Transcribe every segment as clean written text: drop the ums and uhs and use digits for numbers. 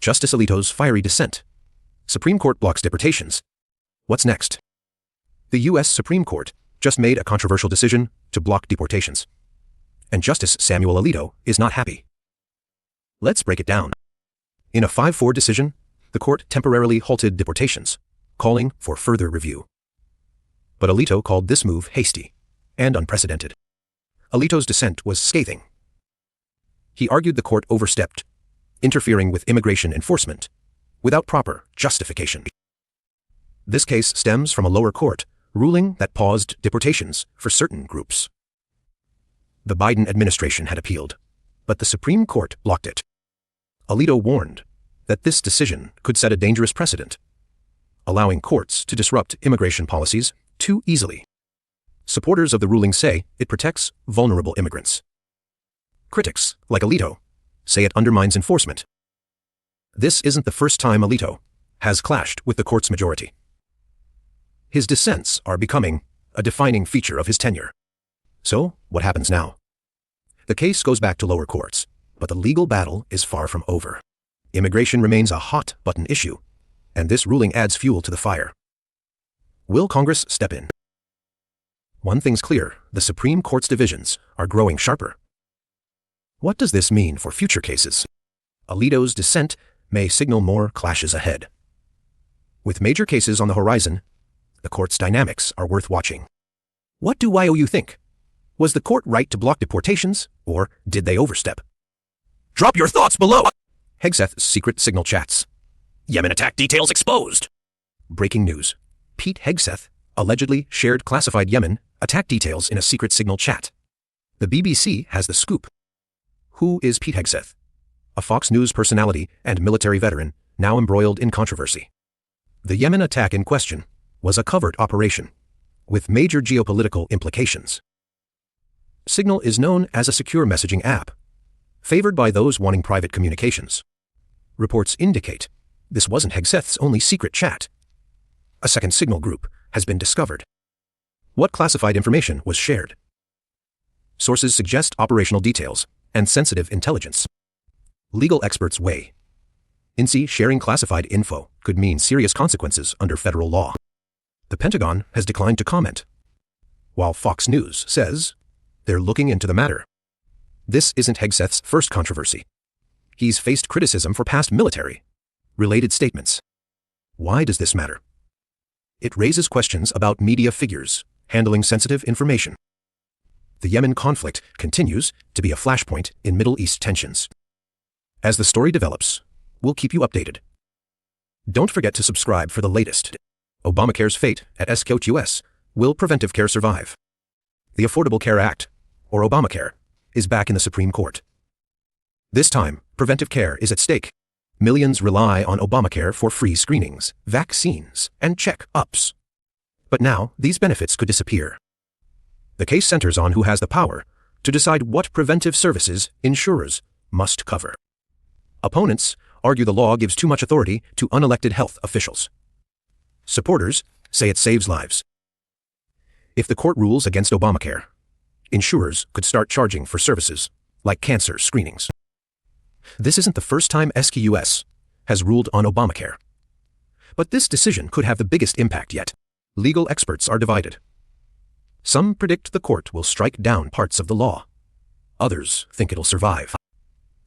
Justice Alito's fiery dissent. Supreme Court blocks deportations. What's next? The U.S. Supreme Court just made a controversial decision to block deportations. And Justice Samuel Alito is not happy. Let's break it down. In a 5-4 decision, the court temporarily halted deportations, calling for further review. But Alito called this move hasty and unprecedented. Alito's dissent was scathing. He argued the court overstepped, interfering with immigration enforcement without proper justification. This case stems from a lower court ruling that paused deportations for certain groups. The Biden administration had appealed, but the Supreme Court blocked it. Alito warned that this decision could set a dangerous precedent, allowing courts to disrupt immigration policies too easily. Supporters of the ruling say it protects vulnerable immigrants. Critics, like Alito, say it undermines enforcement. This isn't the first time Alito has clashed with the court's majority. His dissents are becoming a defining feature of his tenure. So, what happens now? The case goes back to lower courts, but the legal battle is far from over. Immigration remains a hot-button issue, and this ruling adds fuel to the fire. Will Congress step in? One thing's clear, the Supreme Court's divisions are growing sharper. What does this mean for future cases? Alito's dissent may signal more clashes ahead. With major cases on the horizon, the court's dynamics are worth watching. What do YOU think? Was the court right to block deportations, or did they overstep? Drop your thoughts below! Hegseth's secret signal chats. Yemen attack details exposed! Breaking news. Pete Hegseth allegedly shared classified Yemen attack details in a secret signal chat. The BBC has the scoop. Who is Pete Hegseth? A Fox News personality and military veteran, now embroiled in controversy. The Yemen attack in question was a covert operation, with major geopolitical implications. Signal is known as a secure messaging app, favored by those wanting private communications. Reports indicate this wasn't Hegseth's only secret chat. A second Signal group has been discovered. What classified information was shared? Sources suggest operational details and sensitive intelligence. Legal experts weigh. INSI sharing classified info could mean serious consequences under federal law. The Pentagon has declined to comment, while Fox News says they're looking into the matter. This isn't Hegseth's first controversy. He's faced criticism for past military-related statements. Why does this matter? It raises questions about media figures handling sensitive information. The Yemen conflict continues to be a flashpoint in Middle East tensions. As the story develops, we'll keep you updated. Don't forget to subscribe for the latest. Obamacare's fate at SCOTUS. Will preventive care survive? The Affordable Care Act, or Obamacare, is back in the Supreme Court. This time, preventive care is at stake. Millions rely on Obamacare for free screenings, vaccines, and check-ups. But now, these benefits could disappear. The case centers on who has the power to decide what preventive services insurers must cover. Opponents argue the law gives too much authority to unelected health officials. Supporters say it saves lives. If the court rules against Obamacare, insurers could start charging for services like cancer screenings. This isn't the first time SCOTUS has ruled on Obamacare. But this decision could have the biggest impact yet. Legal experts are divided. Some predict the court will strike down parts of the law. Others think it'll survive.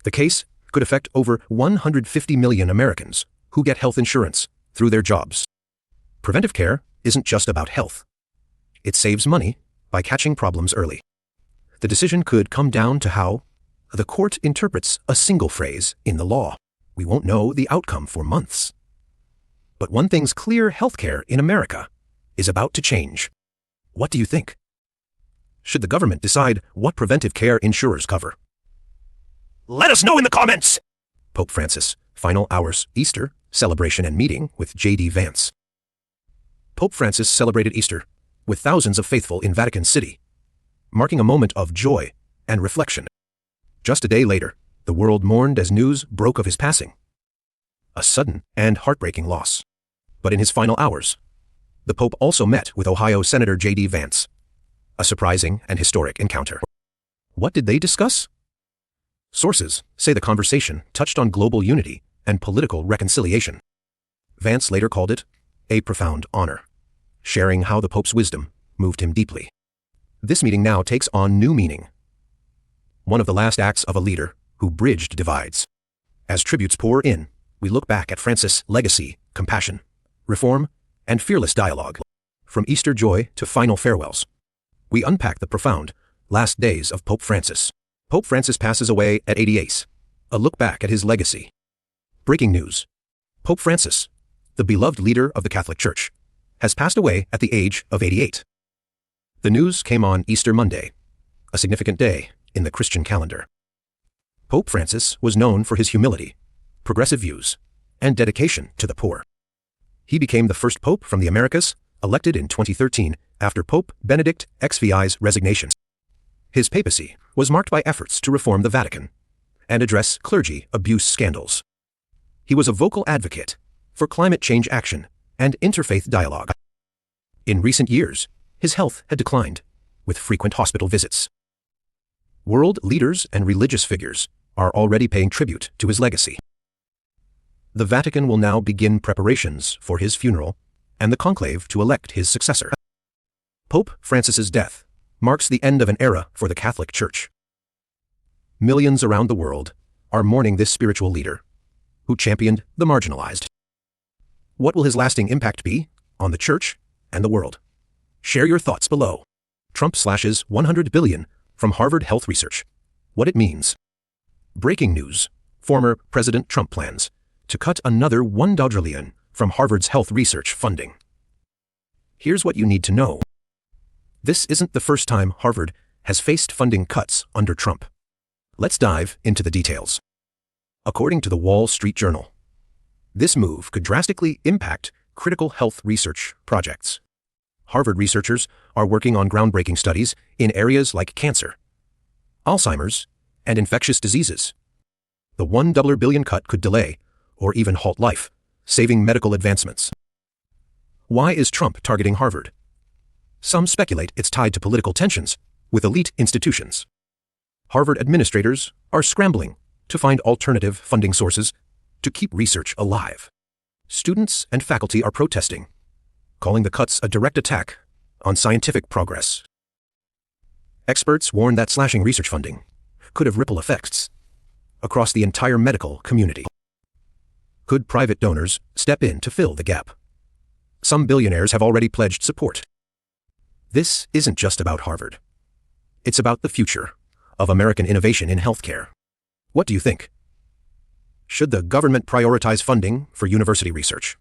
The case could affect over 150 million Americans who get health insurance through their jobs. Preventive care isn't just about health. It saves money by catching problems early. The decision could come down to how the court interprets a single phrase in the law. We won't know the outcome for months. But one thing's clear: healthcare in America is about to change. What do you think? Should the government decide what preventive care insurers cover? Let us know in the comments! Pope Francis, final hours, Easter, celebration and meeting with JD Vance. Pope Francis celebrated Easter with thousands of faithful in Vatican City, marking a moment of joy and reflection. Just a day later, the world mourned as news broke of his passing. A sudden and heartbreaking loss. But in his final hours, the Pope also met with Ohio Senator JD Vance. A surprising and historic encounter. What did they discuss? Sources say the conversation touched on global unity and political reconciliation. Vance later called it a profound honor, sharing how the Pope's wisdom moved him deeply. This meeting now takes on new meaning, one of the last acts of a leader who bridged divides. As tributes pour in, we look back at Francis' legacy, compassion, reform, and fearless dialogue. From Easter joy to final farewells, we unpack the profound last days of Pope Francis. Pope Francis passes away at 88. A look back at his legacy. Breaking news. Pope Francis, the beloved leader of the Catholic Church, has passed away at the age of 88. The news came on Easter Monday, a significant day in the Christian calendar. Pope Francis was known for his humility, progressive views, and dedication to the poor. He became the first pope from the Americas, elected in 2013 after Pope Benedict XVI's resignation. His papacy was marked by efforts to reform the Vatican and address clergy abuse scandals. He was a vocal advocate for climate change action and interfaith dialogue. In recent years, his health had declined, with frequent hospital visits. World leaders and religious figures are already paying tribute to his legacy. The Vatican will now begin preparations for his funeral and the conclave to elect his successor. Pope Francis's death marks the end of an era for the Catholic Church. Millions around the world are mourning this spiritual leader who championed the marginalized. What will his lasting impact be on the Church and the world? Share your thoughts below. Trump slashes $100 billion from Harvard Health Research. What it means. Breaking news. Former President Trump plans to cut another $1 trillion from Harvard's health research funding. Here's what you need to know. This isn't the first time Harvard has faced funding cuts under Trump. Let's dive into the details. According to the Wall Street Journal, this move could drastically impact critical health research projects. Harvard researchers are working on groundbreaking studies in areas like cancer, Alzheimer's, and infectious diseases. The $1 billion cut could delay or even halt life-saving medical advancements. Why is Trump targeting Harvard? Some speculate it's tied to political tensions with elite institutions. Harvard administrators are scrambling to find alternative funding sources to keep research alive. Students and faculty are protesting, calling the cuts a direct attack on scientific progress. Experts warn that slashing research funding could have ripple effects across the entire medical community. Could private donors step in to fill the gap? Some billionaires have already pledged support. This isn't just about Harvard. It's about the future of American innovation in healthcare. What do you think? Should the government prioritize funding for university research?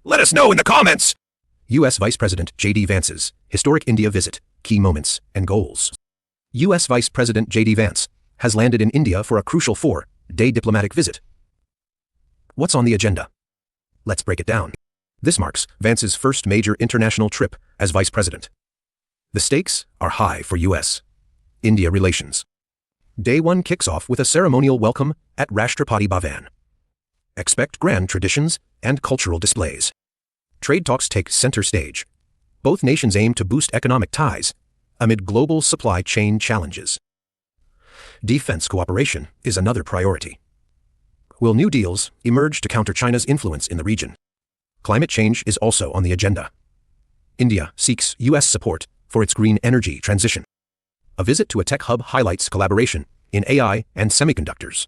Let us know in the comments! U.S. Vice President JD Vance's historic India visit, key moments and goals. U.S. Vice President JD Vance has landed in India for a crucial 4-day diplomatic visit. What's on the agenda? Let's break it down. This marks Vance's first major international trip as vice president. The stakes are high for U.S.-India relations. Day 1 kicks off with a ceremonial welcome at Rashtrapati Bhavan. Expect grand traditions and cultural displays. Trade talks take center stage. Both nations aim to boost economic ties amid global supply chain challenges. Defense cooperation is another priority. Will new deals emerge to counter China's influence in the region? Climate change is also on the agenda. India seeks U.S. support for its green energy transition. A visit to a tech hub highlights collaboration in AI and semiconductors.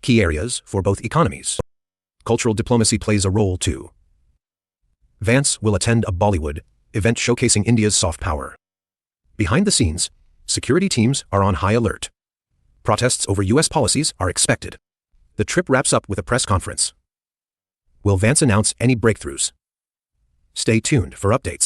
Key areas for both economies. Cultural diplomacy plays a role too. Vance will attend a Bollywood event showcasing India's soft power. Behind the scenes, security teams are on high alert. Protests over U.S. policies are expected. The trip wraps up with a press conference. Will Vance announce any breakthroughs? Stay tuned for updates.